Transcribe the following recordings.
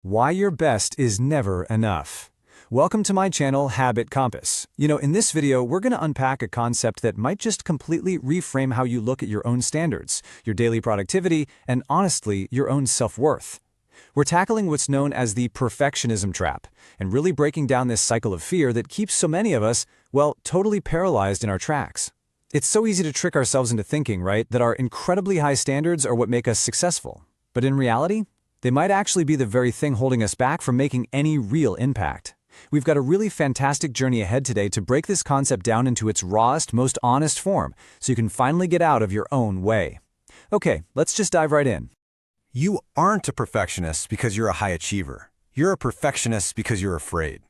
Why your best is never enough. Welcome to my channel, Habit Compass. In this video, we're going to unpack a concept that might just completely reframe how you look at your own standards, your daily productivity, and honestly, your own self-worth. We're tackling what's known as the perfectionism trap, and really breaking down this cycle of fear that keeps so many of us, well, totally paralyzed in our tracks. It's so easy to trick ourselves into thinking, right, that our incredibly high standards are what make us successful. But in reality, they might actually be the very thing holding us back from making any real impact. We've got a really fantastic journey ahead today to break this concept down into its rawest, most honest form, so you can finally get out of your own way. Okay, let's just dive right in. You aren't a perfectionist because you're a high achiever. You're a perfectionist because you're afraid.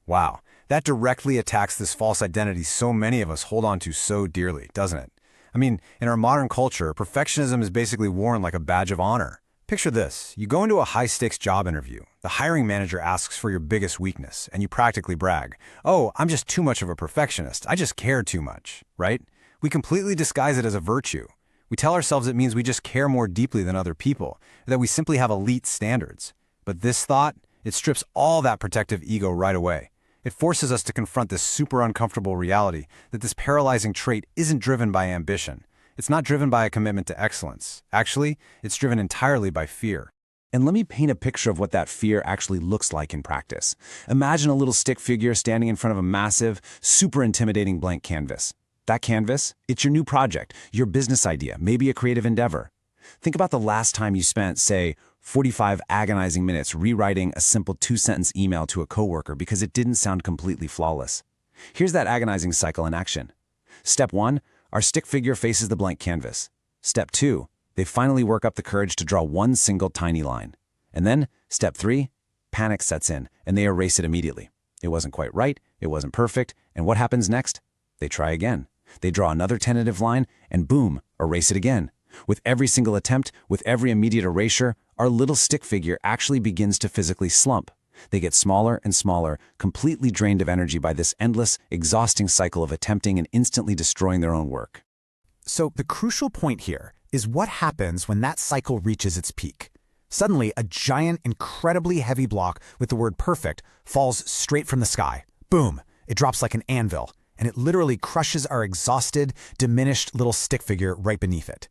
Wow, that directly attacks this false identity so many of us hold on to so dearly, doesn't it? I mean, in our modern culture, perfectionism is basically worn like a badge of honor. Picture this. You go into a high-stakes job interview. The hiring manager asks for your biggest weakness, and you practically brag. "Oh, I'm just too much of a perfectionist. I just care too much," right? We completely disguise it as a virtue. We tell ourselves it means we just care more deeply than other people, that we simply have elite standards. But this thought, it strips all that protective ego right away. It forces us to confront this super uncomfortable reality that this paralyzing trait isn't driven by ambition. It's not driven by a commitment to excellence. Actually, it's driven entirely by fear. And let me paint a picture of what that fear actually looks like in practice. Imagine a little stick figure standing in front of a massive, super intimidating blank canvas. That canvas, it's your new project, your business idea, maybe a creative endeavor. Think about the last time you spent, say, 45 agonizing minutes rewriting a simple 2-sentence email to a coworker because it didn't sound completely flawless. Here's that agonizing cycle in action. Step 1. Our stick figure faces the blank canvas. Step 2, they finally work up the courage to draw one single tiny line. And then, step 3, panic sets in, and they erase it immediately. It wasn't quite right, it wasn't perfect, and what happens next? They try again. They draw another tentative line, and boom, erase it again. With every single attempt, with every immediate erasure, our little stick figure actually begins to physically slump. They get smaller and smaller, completely drained of energy by this endless, exhausting cycle of attempting and instantly destroying their own work. So the crucial point here is what happens when that cycle reaches its peak. Suddenly, a giant, incredibly heavy block with the word perfect falls straight from the sky. Boom! It drops like an anvil, and it literally crushes our exhausted, diminished little stick figure right beneath it.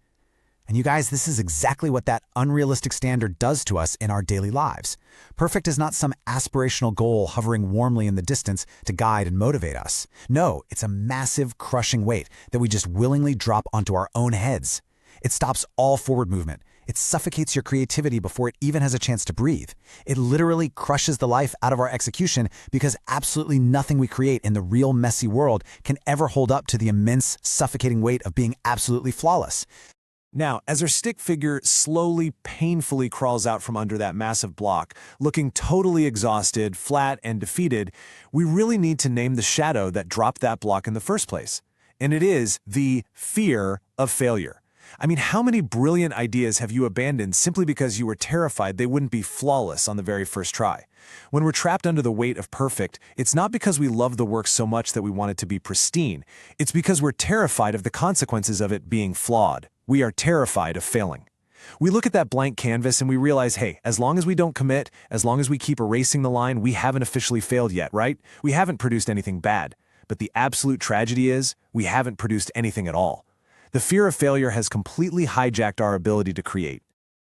And you guys, this is exactly what that unrealistic standard does to us in our daily lives. Perfect is not some aspirational goal hovering warmly in the distance to guide and motivate us. No, it's a massive, crushing weight that we just willingly drop onto our own heads. It stops all forward movement. It suffocates your creativity before it even has a chance to breathe. It literally crushes the life out of our execution because absolutely nothing we create in the real messy world can ever hold up to the immense, suffocating weight of being absolutely flawless. Now, as our stick figure slowly, painfully crawls out from under that massive block, looking totally exhausted, flat, and defeated, we really need to name the shadow that dropped that block in the first place. And it is the fear of failure. I mean, how many brilliant ideas have you abandoned simply because you were terrified they wouldn't be flawless on the very first try? When we're trapped under the weight of perfect, it's not because we love the work so much that we want it to be pristine. It's because we're terrified of the consequences of it being flawed. We are terrified of failing. We look at that blank canvas and we realize, hey, as long as we don't commit, as long as we keep erasing the line, we haven't officially failed yet, right? We haven't produced anything bad. But the absolute tragedy is, we haven't produced anything at all. The fear of failure has completely hijacked our ability to create.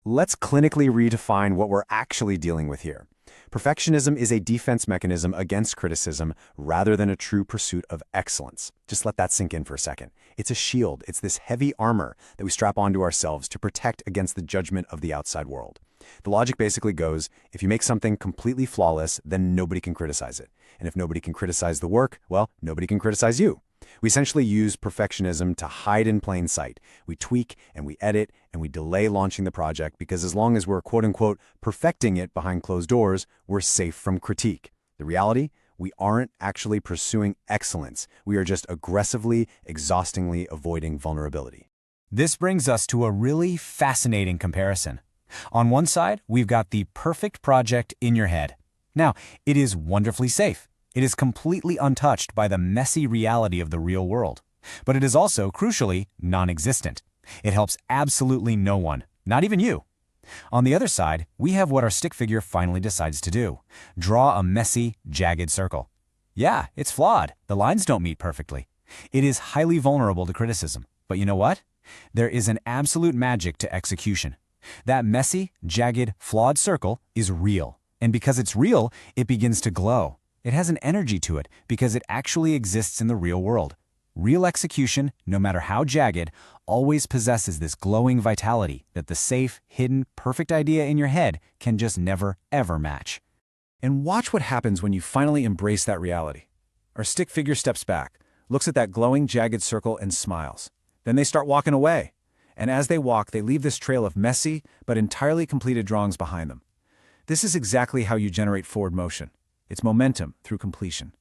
Let's clinically redefine what we're actually dealing with here. Perfectionism is a defense mechanism against criticism rather than a true pursuit of excellence. Just let that sink in for a second. It's a shield. It's this heavy armor that we strap onto ourselves to protect against the judgment of the outside world. The logic basically goes, if you make something completely flawless, then nobody can criticize it. And if nobody can criticize the work, well, nobody can criticize you. We essentially use perfectionism to hide in plain sight. We tweak and we edit and we delay launching the project because as long as we're quote-unquote perfecting it behind closed doors, we're safe from critique. The reality? We aren't actually pursuing excellence. We are just aggressively, exhaustingly avoiding vulnerability. This brings us to a really fascinating comparison. On one side, we've got the perfect project in your head. Now, it is wonderfully safe. It is completely untouched by the messy reality of the real world. But it is also, crucially, non-existent. It helps absolutely no one, not even you. On the other side, we have what our stick figure finally decides to do. Draw a messy, jagged circle. Yeah, it's flawed. The lines don't meet perfectly. It is highly vulnerable to criticism. But you know what? There is an absolute magic to execution. That messy, jagged, flawed circle is real. And because it's real, it begins to glow. It has an energy to it because it actually exists in the real world. Real execution, no matter how jagged, always possesses this glowing vitality that the safe, hidden, perfect idea in your head can just never, ever match. And watch what happens when you finally embrace that reality. Our stick figure steps back, looks at that glowing, jagged circle and smiles. Then they start walking away. And as they walk, they leave this trail of messy, but entirely completed drawings behind them. This is exactly how you generate forward motion. It's momentum through completion.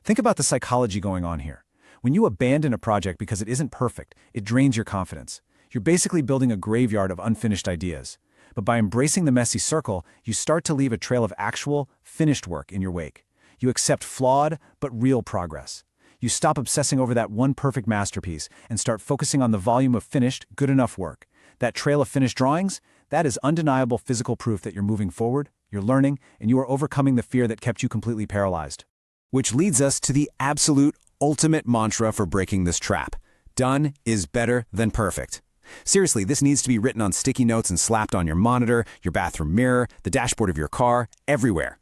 Think about the psychology going on here. When you abandon a project because it isn't perfect, it drains your confidence. You're basically building a graveyard of unfinished ideas. But by embracing the messy circle, you start to leave a trail of actual, finished work in your wake. You accept flawed, but real progress. You stop obsessing over that one perfect masterpiece and start focusing on the volume of finished, good enough work. That trail of finished drawings, that is undeniable physical proof that you're moving forward, you're learning, and you are overcoming the fear that kept you completely paralyzed. Which leads us to the absolute ultimate mantra for breaking this trap. Done is better than perfect. Seriously, this needs to be written on sticky notes and slapped on your monitor, your bathroom mirror, the dashboard of your car, everywhere.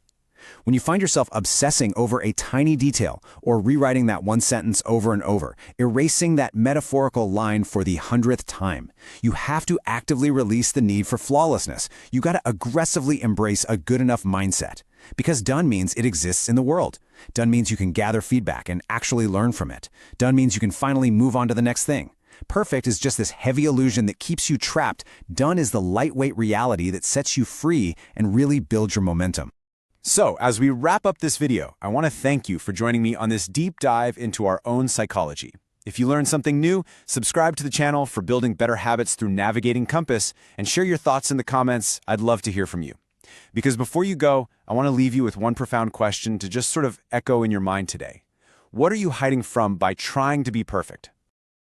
When you find yourself obsessing over a tiny detail or rewriting that one sentence over and over, erasing that metaphorical line for the 100th time, you have to actively release the need for flawlessness. You got to aggressively embrace a good enough mindset. Because done means it exists in the world. Done means you can gather feedback and actually learn from it. Done means you can finally move on to the next thing. Perfect is just this heavy illusion that keeps you trapped. Done is the lightweight reality that sets you free and really builds your momentum. So, as we wrap up this video, I want to thank you for joining me on this deep dive into our own psychology. If you learned something new, subscribe to the channel for building better habits through navigating Compass, and share your thoughts in the comments. I'd love to hear from you. Because before you go, I want to leave you with one profound question to just sort of echo in your mind today. What are you hiding from by trying to be perfect?